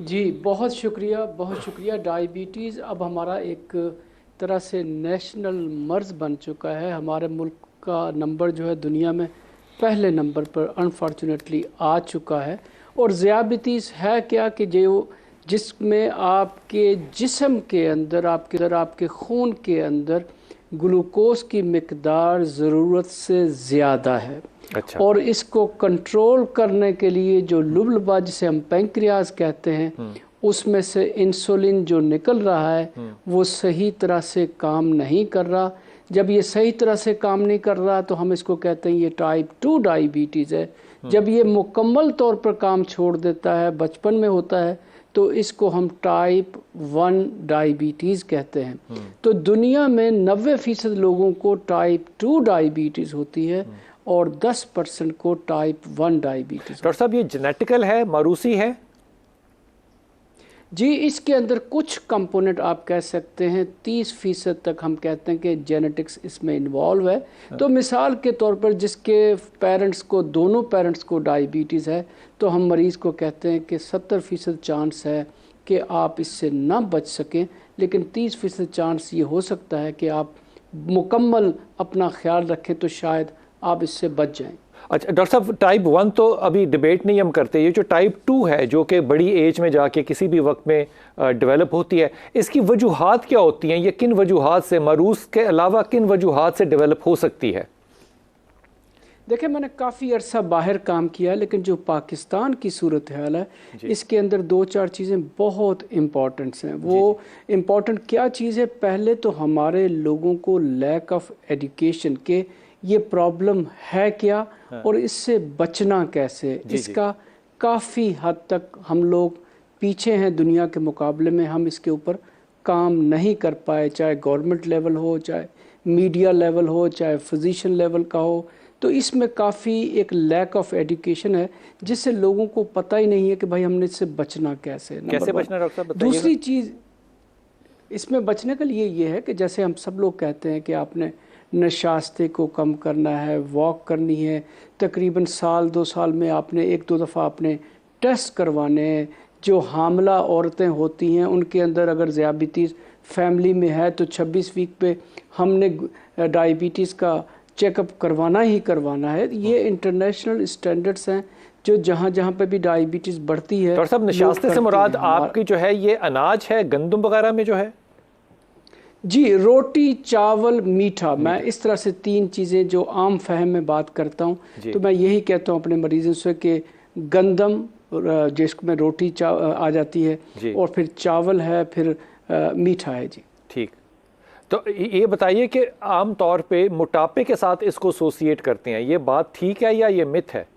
जी, बहुत शुक्रिया। डायबिटीज़ अब हमारा एक तरह से नेशनल मर्ज़ बन चुका है। हमारे मुल्क का नंबर जो है दुनिया में पहले नंबर पर अनफॉर्चुनेटली आ चुका है। और ज़ियाबितीज़ है क्या कि जो जिसमें आपके जिस्म के अंदर आपके खून के अंदर ग्लूकोज की मिकदार ज़रूरत से ज़्यादा है। अच्छा। और इसको कंट्रोल करने के लिए जो लुब्लबा जिसे हम पैंक्रियाज कहते हैं, उसमें से इंसुलिन जो निकल रहा है वो सही तरह से काम नहीं कर रहा। जब ये सही तरह से काम नहीं कर रहा तो हम इसको कहते हैं ये टाइप 2 डायबिटीज़ है। जब ये मुकम्मल तौर पर काम छोड़ देता है, बचपन में होता है, तो इसको हम टाइप 1 डायबिटीज़ कहते हैं। तो दुनिया में 90% लोगों को टाइप 2 डायबिटीज़ होती है और 10% को टाइप 1 डायबिटीज़। डॉक्टर साहब, ये जेनेटिकल है, मारूसी है? जी, इसके अंदर कुछ कंपोनेंट आप कह सकते हैं 30% तक हम कहते हैं कि जेनेटिक्स इसमें इन्वॉल्व है। तो मिसाल के तौर पर जिसके दोनों पेरेंट्स को डायबिटीज़ है, तो हम मरीज़ को कहते हैं कि 70% चांस है कि आप इससे ना बच सकें, लेकिन 30% चांस ये हो सकता है कि आप मुकम्मल अपना ख्याल रखें तो शायद आप इससे बच जाएं। अच्छा डॉक्टर साहब, टाइप 1 तो अभी डिबेट नहीं हम करते, ये जो टाइप 2 है जो कि बड़ी एज में जाके किसी भी वक्त में डेवलप होती है, इसकी वजूहात क्या होती हैं? ये किन वजूहात से, मरूज के अलावा किन वजूहात से डेवलप हो सकती है? देखिए, मैंने काफ़ी अरसा बाहर काम किया है, लेकिन जो पाकिस्तान की सूरत हाल है इसके अंदर दो चार चीज़ें बहुत इम्पॉर्टेंट्स हैं। वो इम्पॉर्टेंट क्या चीज़ है? पहले तो हमारे लोगों को लैक ऑफ एजुकेशन के ये प्रॉब्लम है क्या और इससे बचना कैसे, इसका काफ़ी हद तक हम लोग पीछे हैं दुनिया के मुकाबले में। हम इसके ऊपर काम नहीं कर पाए, चाहे गवर्नमेंट लेवल हो, चाहे मीडिया लेवल हो, चाहे फिजिशियन लेवल का हो। तो इसमें काफ़ी एक लैक ऑफ एजुकेशन है जिससे लोगों को पता ही नहीं है कि भाई हमने इससे बचना कैसे। कैसे बचना डॉक्टर साहब बताइएगा। दूसरी चीज़ इसमें बचने के लिए ये है कि जैसे हम सब लोग कहते हैं कि आपने नशास्ते को कम करना है, वॉक करनी है, तकरीबन साल 2 साल में आपने 1-2 दफ़ा आपने टेस्ट करवाने हैं। जो हामला औरतें होती हैं उनके अंदर अगर ज़ियाबितीज़ फैमिली में है तो 26 वीक पे हमने डायबिटीज़ का चेकअप करवाना ही करवाना है। ये इंटरनेशनल स्टैंडर्ड्स हैं जो जहाँ जहाँ पे भी डायबिटीज़ बढ़ती है। डॉक्टर साहब, नशास्ते से मुराद आपकी जो है ये अनाज है, गंदम वगैरह में जो है? जी, रोटी, चावल, मीठा। मैं इस तरह से 3 चीज़ें जो आम फहम में बात करता हूँ, तो मैं यही कहता हूँ अपने मरीजों से कि गंदम जिसमें रोटी आ जाती है, और फिर चावल है, फिर मीठा है। जी ठीक। तो ये बताइए कि आम तौर पे मोटापे के साथ इसको एसोसिएट करते हैं, ये बात ठीक है या ये मिथ है?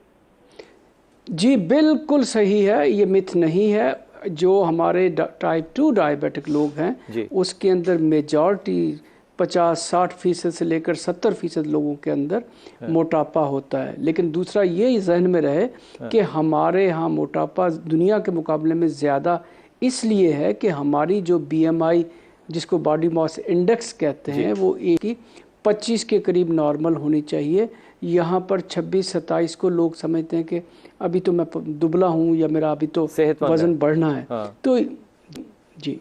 जी, बिल्कुल सही है, ये मिथ नहीं है। जो हमारे टाइप 2 डायबिटिक लोग हैं उसके अंदर मेजॉरिटी 50-60% से लेकर 70% लोगों के अंदर मोटापा होता है। लेकिन दूसरा ये जहन में रहे कि हमारे यहाँ मोटापा दुनिया के मुकाबले में ज़्यादा इसलिए है कि हमारी जो BMI जिसको बॉडी मास इंडेक्स कहते हैं वो 25 के करीब नॉर्मल होनी चाहिए। यहाँ पर 26-27 को लोग समझते हैं कि अभी तो मैं दुबला हूँ या मेरा अभी तो वज़न बढ़ना है। तो जी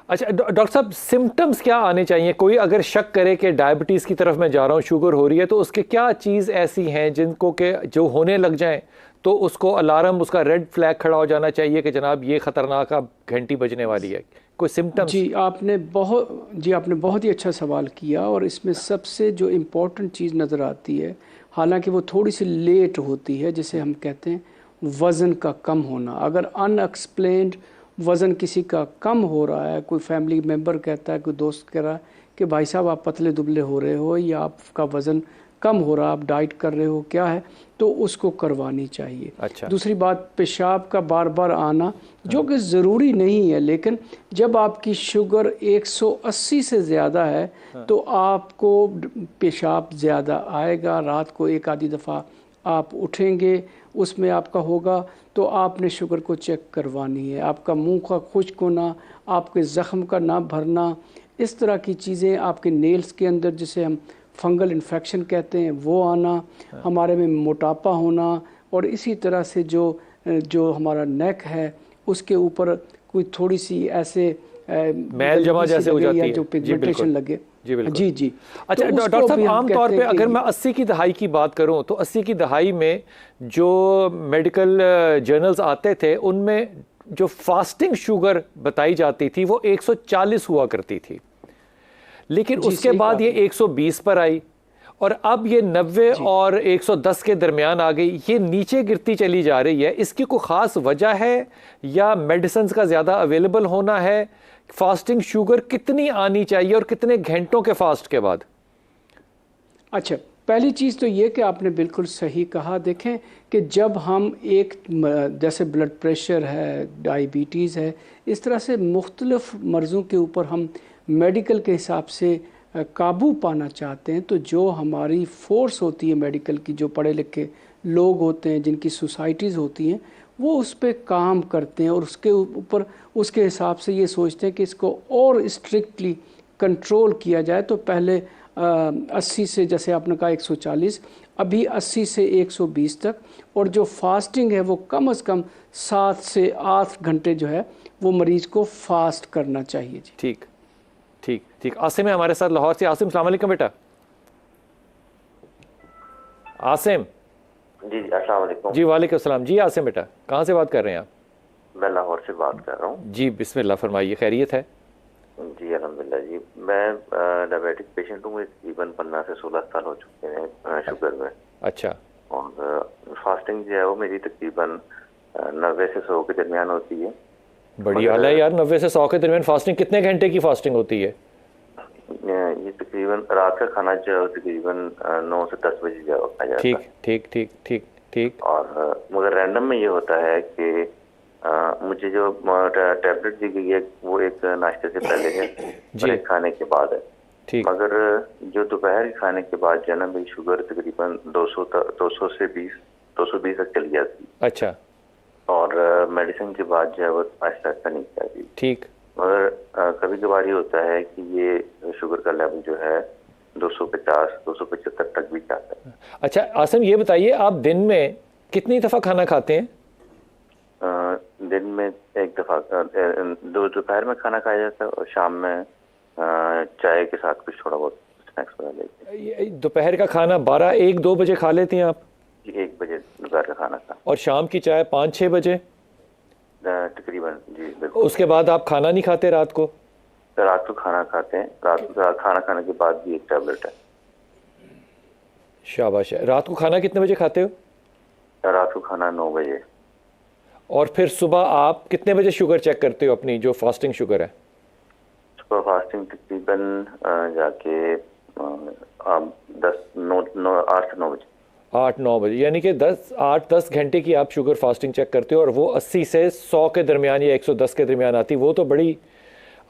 अच्छा डॉक्टर साहब, सिम्टम्स क्या आने चाहिए? कोई अगर शक करे कि डायबिटीज़ की तरफ मैं जा रहा हूँ, शुगर हो रही है, तो उसके क्या चीज़ ऐसी हैं जिनको के जो होने लग जाएं तो उसको अलार्म, उसका रेड फ्लैग खड़ा हो जाना चाहिए कि जनाब ये ख़तरनाक अब घंटी बजने वाली है? कोई सिम्टम्स? जी आपने बहुत ही अच्छा सवाल किया। और इसमें सबसे जो इम्पोर्टेंट चीज़ नज़र आती है, हालांकि वो थोड़ी सी लेट होती है, जिसे हम कहते हैं वज़न का कम होना। अगर अनएक्सप्लेन्ड वज़न किसी का कम हो रहा है, कोई फैमिली मेम्बर कहता है, कोई दोस्त कह रहा है कि भाई साहब आप पतले दुबले हो रहे हो या आपका वज़न कम हो रहा, आप डाइट कर रहे हो, क्या है, तो उसको करवानी चाहिए। अच्छा। दूसरी बात, पेशाब का बार बार आना जो कि ज़रूरी नहीं है, लेकिन जब आपकी शुगर 180 से ज़्यादा है तो आपको पेशाब ज़्यादा आएगा। रात को एक आधी दफ़ा आप उठेंगे, उसमें आपका होगा, तो आपने शुगर को चेक करवानी है। आपका मुंह का खुश्क होना, आपके ज़ख्म का ना भरना, इस तरह की चीज़ें, आपके नेल्स के अंदर जिसे हम फंगल इन्फेक्शन कहते हैं वो आना, हमारे में मोटापा होना, और इसी तरह से जो हमारा नेक है उसके ऊपर कोई थोड़ी सी ऐसे मैल जमा जैसे हो जाती है, जो पिगमेंटेशन लगे। जी बिल्कुल। जी जी। अच्छा तो डॉक्टर साहब, आमतौर पे अगर मैं 80 की दहाई की बात करूं तो 80 की दहाई में जो मेडिकल जर्नल्स आते थे उनमें जो फास्टिंग शुगर बताई जाती थी वो 140 हुआ करती थी, लेकिन उसके बाद ये 120 पर आई और अब ये 90 और 110 के दरमियान आ गई। ये नीचे गिरती चली जा रही है। इसकी कोई ख़ास वजह है या मेडिसिन का ज़्यादा अवेलेबल होना है? फास्टिंग शुगर कितनी आनी चाहिए और कितने घंटों के फास्ट के बाद? अच्छा, पहली चीज़ तो ये कि आपने बिल्कुल सही कहा। देखें कि जब हम एक जैसे ब्लड प्रेशर है, डायबिटीज़ है, इस तरह से मुख्तलिफ मर्ज़ों के ऊपर हम मेडिकल के हिसाब से काबू पाना चाहते हैं, तो जो हमारी फोर्स होती है मेडिकल की, जो पढ़े लिखे लोग होते हैं, जिनकी सोसाइटीज़ होती हैं, वो उस पर काम करते हैं और उसके ऊपर उसके हिसाब से ये सोचते हैं कि इसको और स्ट्रिक्टली कंट्रोल किया जाए। तो पहले 80 से, जैसे आपने कहा 140, अभी 80 से 120 तक, और जो फास्टिंग है वो कम से कम 7 से 8 घंटे जो है वो मरीज को फास्ट करना चाहिए। जी ठीक ठीक ठीक। आसिम है हमारे साथ लाहौर से। आसिम, अस्सलाम वालेकुम बेटा। आसिम जी अस्सलाम वालेकुम। जी वालेकुम सलाम। जी आसिम बेटा, कहाँ से बात कर रहे हैं आप? मैं लाहौर से बात कर रहा हूँ। जी बिस्मिल्लाह फरमाइए, खैरियत है? जी अल्हम्दुलिल्लाह जी। मैं डायबिटिक पेशेंट हूँ। तकरीबन 15 से 16 साल हो चुके हैं शुगर में। अच्छा। और फास्टिंग जो है वो मेरी तकरीबन 90 से 100 के दरमियान होती है। बड़ी आला है यार, 90 से 100 के दरमियान फास्टिंग। कितने घंटे की फास्टिंग होती है? ये तकरीबन रात का खाना जो तकरीबन 9 से 10 बजे जो खाया जाता है। ठीक ठीक ठीक ठीक ठीक। और मगर रैंडम में ये होता है कि मुझे जो टैबलेट दी गई है वो एक नाश्ते से पहले है और एक खाने के बाद है। ठीक। मगर जो दोपहर के खाने के बाद जो है ना, मेरी शुगर तकरीबन 200 से 220 तक चली जाती। अच्छा। और मेडिसिन के बाद जो है वो आहिस्ता आहिस्ता नहीं जाती। ठीक। मगर कभी कभार ये होता है कि ये शुगर का लेवल जो है 250 275 तक भी जाता है। अच्छा आसिम, ये बताइए आप दिन में कितनी दफ़ा खाना खाते हैं? दिन में एक दफ़ा, दोपहर में खाना खाया जाता है और शाम में चाय के साथ कुछ थोड़ा बहुत स्नैक्स बना लेते हैं। दोपहर का खाना 12-1-2 बजे खा लेते हैं आप? 1 बजे दोपहर का खाना खा। और शाम की चाय 5-6 बजे तकरीबन? जी बिल्कुल। उसके बाद आप खाना नहीं खाते रात को? रात को खाना खाते हैं। रात को खाना खाने के बाद भी एक टैबलेट है। शाबाश है। रात को खाना कितने बजे खाते हो? रात को खाना 9 बजे। और फिर सुबह आप कितने बजे शुगर चेक करते हो अपनी, जो फास्टिंग शुगर है? सुबह फास्टिंग तकरीबन जाके 8 से 9 बजे। 8-9 बजे, यानी कि 8-10 घंटे की आप शुगर फास्टिंग चेक करते हो और वो 80 से 100 के दरमियान या 110 के दरमियान आती। वो तो बड़ी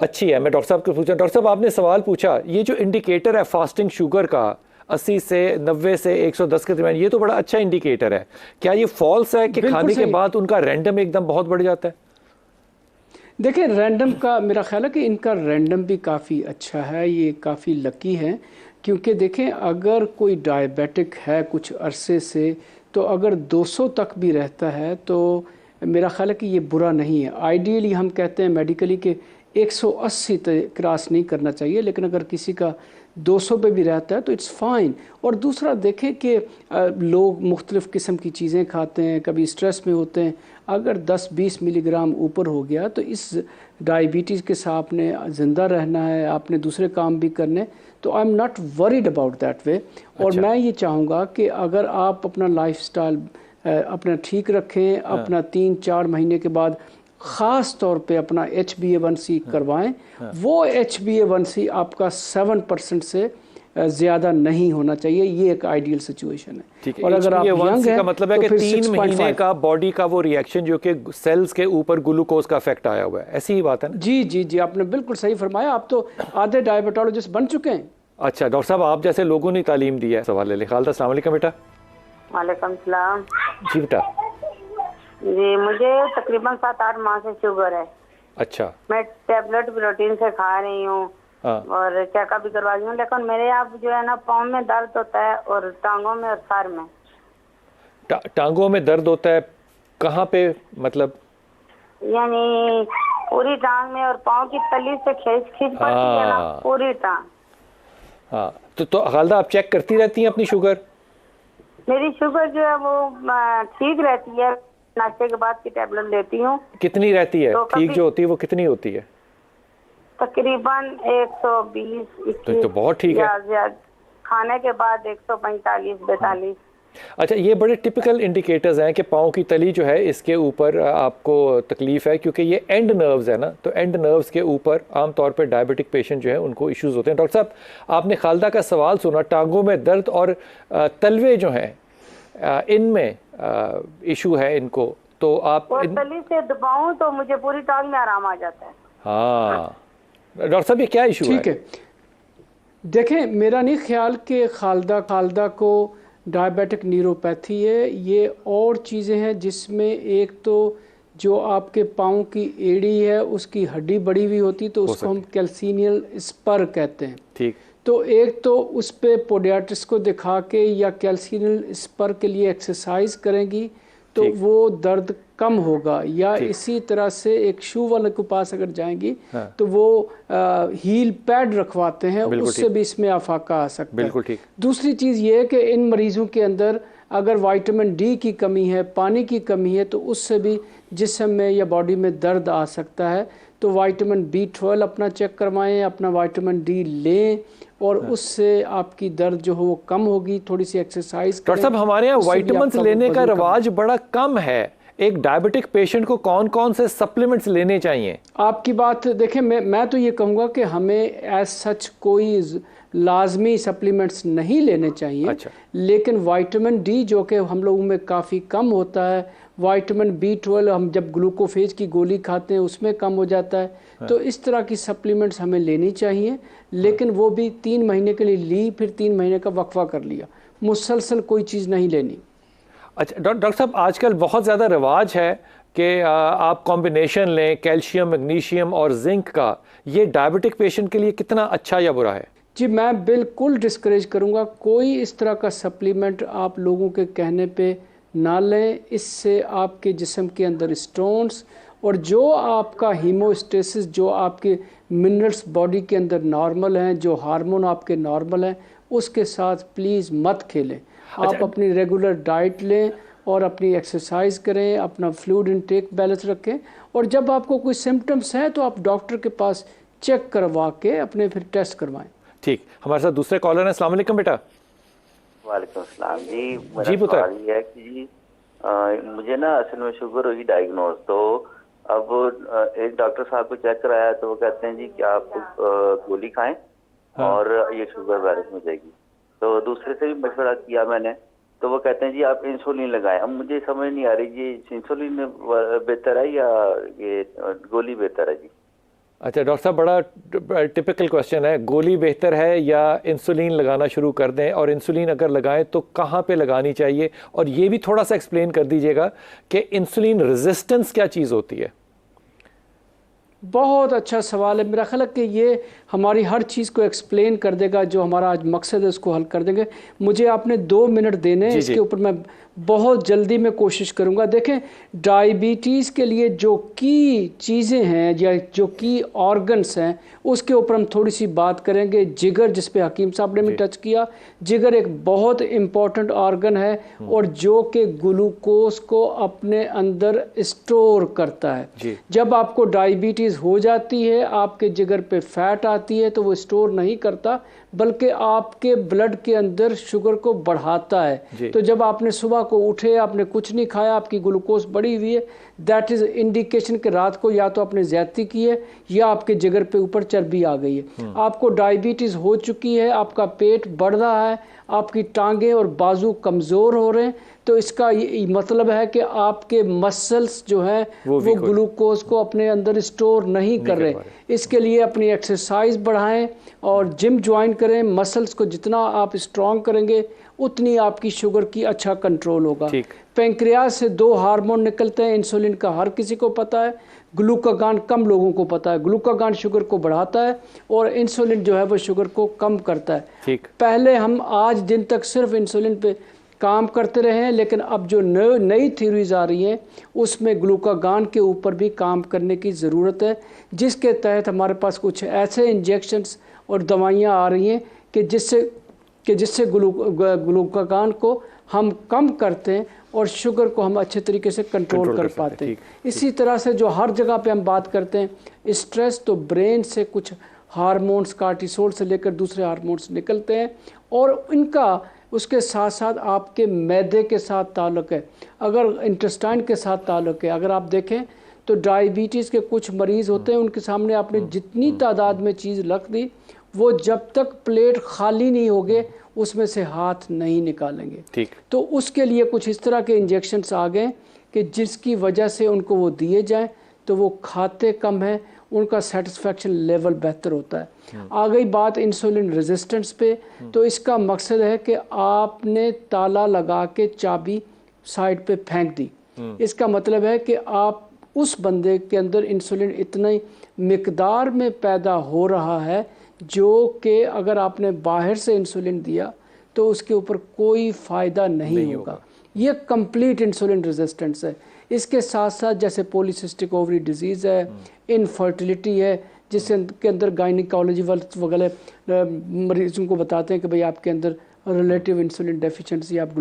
अच्छी है। मैं डॉक्टर साहब को पूछा, डॉक्टर साहब आपने सवाल पूछा, ये जो इंडिकेटर है फास्टिंग शुगर का 80 से 90 से 110 के दरमियान, ये तो बड़ा अच्छा इंडिकेटर है। क्या ये फॉल्स है कि खाने के बाद उनका रैंडम एकदम बहुत बढ़ जाता है? देखिए, रैंडम का मेरा ख्याल है कि इनका रैंडम भी काफ़ी अच्छा है। ये काफ़ी लकी है, क्योंकि देखें अगर कोई डायबिटिक है कुछ अरसे से, तो अगर 200 तक भी रहता है तो मेरा ख्याल है कि ये बुरा नहीं है। आइडियली हम कहते हैं मेडिकली कि 180 तक क्रॉस नहीं करना चाहिए, लेकिन अगर किसी का 200 पे भी रहता है तो इट्स फाइन। और दूसरा देखें कि लोग मुख्तलिफ़ किस्म की चीज़ें खाते हैं, कभी स्ट्रेस में होते हैं। अगर 10-20 मिलीग्राम ऊपर हो गया तो इस डायबिटीज़ के साथ आपने ज़िंदा रहना है, आपने दूसरे काम भी करने, तो I am not worried about that way. और मैं ये चाहूँगा कि अगर आप अपना लाइफस्टाइल अपना ठीक रखें, अपना 3-4 महीने के बाद ख़ास तौर पे अपना HbA1c करवाएं। वो HbA1c आपका 7% से ज़्यादा नहीं होना चाहिए। ये एक आइडियल सिचुएशन है। और अगर आप यंग हैं, मतलब है तो कि फिर 3 महीने 6.5 का बॉडी का वो रिएक्शन जो कि सेल्स के ऊपर ग्लूकोज का इफेक्ट आया हुआ है, ऐसी ही बात है ना? जी जी जी, आपने बिल्कुल सही फरमाया। आप तो आधे डायबिटोलॉजिस्ट बन चुके हैं। अच्छा डॉक्टर साहब, आप जैसे लोगों ने तालीम दी है, सवाल ले खालदा। अस्सलाम वालेकुम बेटा। वालेकुम सलाम। जी बेटा। जी मुझे तकरीबन 7-8 माह से शुगर है। अच्छा। मैं टैबलेट भी रूटीन से खा रही हूँ और चेकअप भी करवा रही हूँ, लेकिन मेरे आप जो है ना पाँव में दर्द होता है और टांगों में और सर में। टांगों में दर्द होता है? कहाँ पे मतलब? यानी पूरी टांग में और पाँव की तली से खींच पड़ती है ना, पूरी टांग। हाँ, तो खालदा आप चेक करती रहती हैं अपनी शुगर? मेरी शुगर जो है वो ठीक रहती है, नाश्ते के बाद की टैबलेट लेती हूँ। कितनी रहती है? तो ठीक जो होती है वो कितनी होती है? तकरीबन 120 तो बहुत ठीक है। खाने के बाद 145-42। अच्छा, ये बड़े टिपिकल इंडिकेटर्स हैं कि पाँव की तली जो है इसके ऊपर आपको तकलीफ़ है, क्योंकि ये एंड नर्व्स है ना, तो एंड नर्व्स के ऊपर आमतौर पर डायबिटिक पेशेंट जो है उनको इश्यूज होते हैं। डॉक्टर साहब, आपने खालदा का सवाल सुना, टांगों में दर्द और तलवे जो हैं इनमें इशू है इनको, तो आप तली से दबाऊं तो मुझे पूरी टांग में आराम आ जाता है। हाँ डॉक्टर साहब, ये क्या इशू है? ठीक है, देखें, मेरा नहीं ख्याल कि खालदा को डायबिटिक न्यूरोपैथी है। ये और चीज़ें हैं जिसमें एक तो जो आपके पाँव की एड़ी है उसकी हड्डी बड़ी हुई होती, तो उसको हम कैल्सीनियल स्पर कहते हैं। ठीक। तो एक तो उस पे पोडियाट्रिस्ट को दिखा के या कैल्सीनियल स्पर के लिए एक्सरसाइज करेंगी तो वो दर्द कम होगा, या इसी तरह से एक शू वाले के पास अगर जाएंगी तो वो हील पैड रखवाते हैं, उससे भी इसमें आफाका आ सकता है। बिल्कुल ठीक। दूसरी चीज़ ये है कि इन मरीज़ों के अंदर अगर विटामिन डी की कमी है, पानी की कमी है, तो उससे भी जिस्म में या बॉडी में दर्द आ सकता है। तो विटामिन B12 अपना चेक करवाएं, अपना विटामिन डी लें और उससे आपकी दर्द जो हो वो कम होगी। थोड़ी सी एक्सरसाइज। डॉक्टर साहब, हमारे यहाँ विटामिन्स लेने का रवाज बड़ा कम है, एक डायबिटिक पेशेंट को कौन कौन से सप्लीमेंट्स लेने चाहिए? आपकी बात देखें, मैं तो ये कहूँगा कि हमें एज सच कोई लाजमी सप्लीमेंट्स नहीं लेने चाहिए। अच्छा। लेकिन विटामिन डी जो कि हम लोगों में काफ़ी कम होता है, विटामिन B12 हम जब ग्लूकोफेज की गोली खाते हैं उसमें कम हो जाता है। तो इस तरह की सप्लीमेंट्स हमें लेनी चाहिए, लेकिन वो भी 3 महीने के लिए ली, फिर 3 महीने का वक्फा कर लिया, मुसलसल कोई चीज़ नहीं लेनी। अच्छा डॉक्टर साहब, आजकल बहुत ज़्यादा रिवाज है कि आप कॉम्बिनेशन लें कैल्शियम, मैग्नीशियम और जिंक का। ये डायबिटिक पेशेंट के लिए कितना अच्छा या बुरा है? जी, मैं बिल्कुल डिस्करेज करूँगा, कोई इस तरह का सप्लीमेंट आप लोगों के कहने पे ना लें। इससे आपके जिस्म के अंदर स्टोन्स और जो आपका हीमोस्टेसिस, जो आपके मिनरल्स बॉडी के अंदर नॉर्मल हैं, जो हार्मोन आपके नॉर्मल हैं, उसके साथ प्लीज़ मत खेलें। आप अपनी रेगुलर डाइट लें और अपनी एक्सरसाइज करें, अपना फ्लूइड इनटेक बैलेंस रखें, और जब आपको कोई सिम्टम्स हैं तो आप डॉक्टर के पास चेक करवा के अपने फिर टेस्ट करवाएं। ठीक। हमारे साथ दूसरे कॉलर हैं। अस्सलाम वालेकुम बेटा। वालेकुम अस्सलाम जी। मेरा सवाल ये है कि मुझे ना असल में शुगर हुई डायग्नोज, तो अब एक डॉक्टर साहब को चेक कराया तो वो कहते हैं जी कि आप गोली खाएं और ये शुगर बैलेंस हो जाएगी। तो दूसरे से भी मशवरा किया मैंने, तो वो कहते हैं जी आप इंसुलिन लगाएं। अब मुझे समझ नहीं आ रही जी इंसुलिन बेहतर है या ये गोली बेहतर है जी? अच्छा डॉक्टर साहब, बड़ा टिपिकल क्वेश्चन है। गोली बेहतर है या इंसुलिन लगाना शुरू कर दें, और इंसुलिन अगर लगाएं तो कहाँ पे लगानी चाहिए? और ये भी थोड़ा सा एक्सप्लेन कर दीजिएगा कि इंसुलिन रेजिस्टेंस क्या चीज़ होती है? बहुत अच्छा सवाल है। मेरा ख्याल है कि ये हमारी हर चीज़ को एक्सप्लेन कर देगा, जो हमारा आज मकसद है उसको हल कर देंगे। मुझे आपने 2 मिनट देने, इसके ऊपर मैं बहुत जल्दी में कोशिश करूंगा। देखें, डायबिटीज़ के लिए जो की चीज़ें हैं या जो की ऑर्गन्स हैं उसके ऊपर हम थोड़ी सी बात करेंगे। जिगर, जिस पे हकीम साहब ने भी टच किया, जिगर एक बहुत इम्पॉर्टेंट ऑर्गन है और जो कि ग्लूकोज को अपने अंदर स्टोर करता है। जब आपको डायबिटीज़ हो जाती है, आपके जिगर पे फैट आती है, तो वो स्टोर नहीं करता बल्कि आपके ब्लड के अंदर शुगर को बढ़ाता है। तो जब आपने सुबह को उठे, आपने कुछ नहीं खाया, आपकी ग्लूकोज बढ़ी हुई है, दैट इज़ इंडिकेशन कि रात को या तो आपने ज़्यादती की है या आपके जिगर पे ऊपर चर्बी आ गई है। आपको डायबिटीज़ हो चुकी है, आपका पेट बढ़ रहा है, आपकी टांगें और बाजू कमज़ोर हो रहे हैं, तो इसका मतलब है कि आपके मसल्स जो हैं वो ग्लूकोज को अपने अंदर स्टोर नहीं कर रहे। इसके लिए अपनी एक्सरसाइज बढ़ाएं और जिम ज्वाइन करें। मसल्स को जितना आप स्ट्रॉन्ग करेंगे उतनी आपकी शुगर की अच्छा कंट्रोल होगा। पेंक्रियाज से 2 हार्मोन निकलते हैं, इंसुलिन का हर किसी को पता है, ग्लूकागान कम लोगों को पता है। ग्लूकागान शुगर को बढ़ाता है और इंसुलिन जो है वो शुगर को कम करता है। पहले हम आज दिन तक सिर्फ इंसुलिन पे काम करते रहे हैं, लेकिन अब जो नई थ्योरीज आ रही हैं उसमें ग्लूकागान के ऊपर भी काम करने की ज़रूरत है, जिसके तहत हमारे पास कुछ ऐसे इंजेक्शंस और दवाइयाँ आ रही हैं कि जिससे ग्लूकागान को हम कम करते हैं और शुगर को हम अच्छे तरीके से कंट्रोल कर पाते हैं। इसी तरह से जो हर जगह पे हम बात करते हैं स्ट्रेस, तो ब्रेन से कुछ हार्मोन्स, कार्टिसोल से लेकर दूसरे हार्मोन्स निकलते हैं और इनका उसके साथ साथ आपके मैदे के साथ ताल्लुक़ है, अगर इंटेस्टाइन के साथ ताल्लुक़ है। अगर आप देखें तो डायबिटीज़ के कुछ मरीज़ होते हैं, उनके सामने आपने जितनी तादाद में चीज़ रख दी, वो जब तक प्लेट खाली नहीं होगे उसमें से हाथ नहीं निकालेंगे। ठीक। तो उसके लिए कुछ इस तरह के इंजेक्शन्स आ गए कि जिसकी वजह से उनको वो दिए जाएं तो वो खाते कम है, उनका सेटिस्फेक्शन लेवल बेहतर होता है। आ गई बात इंसुलिन रेजिस्टेंस पे, तो इसका मकसद है कि आपने ताला लगा के चाबी साइड पे फेंक दी। इसका मतलब है कि आप उस बंदे के अंदर इंसुलिन इतनी मिकदार में पैदा हो रहा है जो कि अगर आपने बाहर से इंसुलिन दिया तो उसके ऊपर कोई फ़ायदा नहीं होगा। ये कंप्लीट इंसुलिन रेजिस्टेंस है। इसके साथ साथ जैसे पॉलीसिस्टिक ओवरी डिजीज़ है, इनफर्टिलिटी है, जिसके अंदर गायनिकोलॉजी वगैरह मरीजों को बताते हैं कि भाई आपके अंदर रिलेटिव इंसुलिन डेफिशिएंसी, आप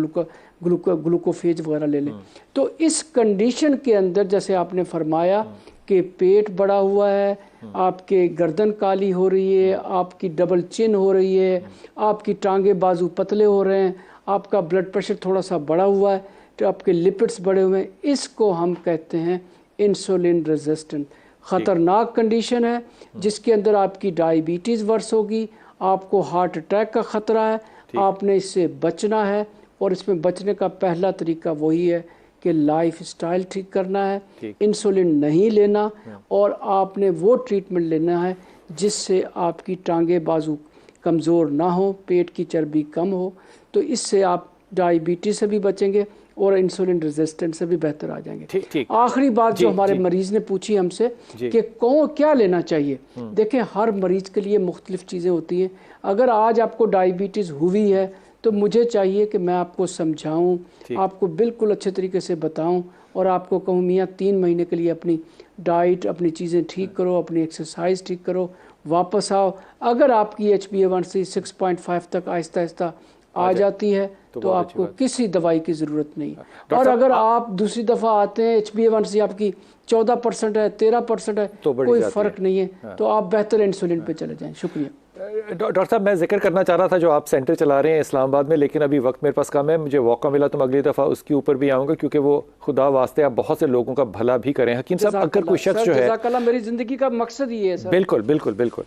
ग्लूकोफेज वगैरह ले लें। तो इस कंडीशन के अंदर जैसे आपने फरमाया कि पेट बड़ा हुआ है, आपके गर्दन काली हो रही है, आपकी डबल चिन हो रही है, आपकी टांगे बाजू पतले हो रहे हैं, आपका ब्लड प्रेशर थोड़ा सा बढ़ा हुआ है, तो आपके लिपिड्स बढ़े हुए हैं, इसको हम कहते हैं इंसुलिन रेजिस्टेंट। ख़तरनाक कंडीशन है जिसके अंदर आपकी डायबिटीज़ वर्स होगी, आपको हार्ट अटैक का ख़तरा है। आपने इससे बचना है और इसमें बचने का पहला तरीका वही है कि लाइफ स्टाइल ठीक करना है, इंसुलिन नहीं लेना और आपने वो ट्रीटमेंट लेना है जिससे आपकी टांगे बाजू कमज़ोर ना हो, पेट की चर्बी कम हो। तो इससे आप डायबिटीज़ से भी बचेंगे और इंसुलिन रेजिस्टेंस से भी बेहतर आ जाएंगे। आखिरी बात जो हमारे मरीज़ ने पूछी हमसे कि कौन क्या लेना चाहिए, देखें हर मरीज़ के लिए मुख्तलिफ चीज़ें होती हैं। अगर आज आपको डायबिटीज़ हुई है तो मुझे चाहिए कि मैं आपको समझाऊं, आपको बिल्कुल अच्छे तरीके से बताऊं और आपको कहूँ मियाँ 3 महीने के लिए अपनी डाइट, अपनी चीज़ें ठीक करो, अपनी एक्सरसाइज ठीक करो, वापस आओ। अगर आपकी HbA1c 6.5 तक आहिस्ता आहिस्ता आ जाती है तो आपको किसी दवाई की ज़रूरत नहीं। और अगर आप दूसरी दफ़ा आते हैं HbA1c आपकी 14% है, 13% है, तो कोई फ़र्क नहीं है, तो आप बेहतर इंसुलिन पे चले जाएं। शुक्रिया। डॉक्टर साहब, मैं जिक्र करना चाह रहा था जो आप सेंटर चला रहे हैं इस्लामाबाद में, लेकिन अभी वक्त मेरे पास कम है। मुझे मौका मिला तो मैं अगली दफ़ा उसके ऊपर भी आऊँगा, क्योंकि वो खुदा वास्ते आप बहुत से लोगों का भला भी करें। हकीम साहब, अगर कोई शख्स जो है, मेरी ज़िंदगी का मकसद ही है सर। बिल्कुल बिल्कुल बिल्कुल।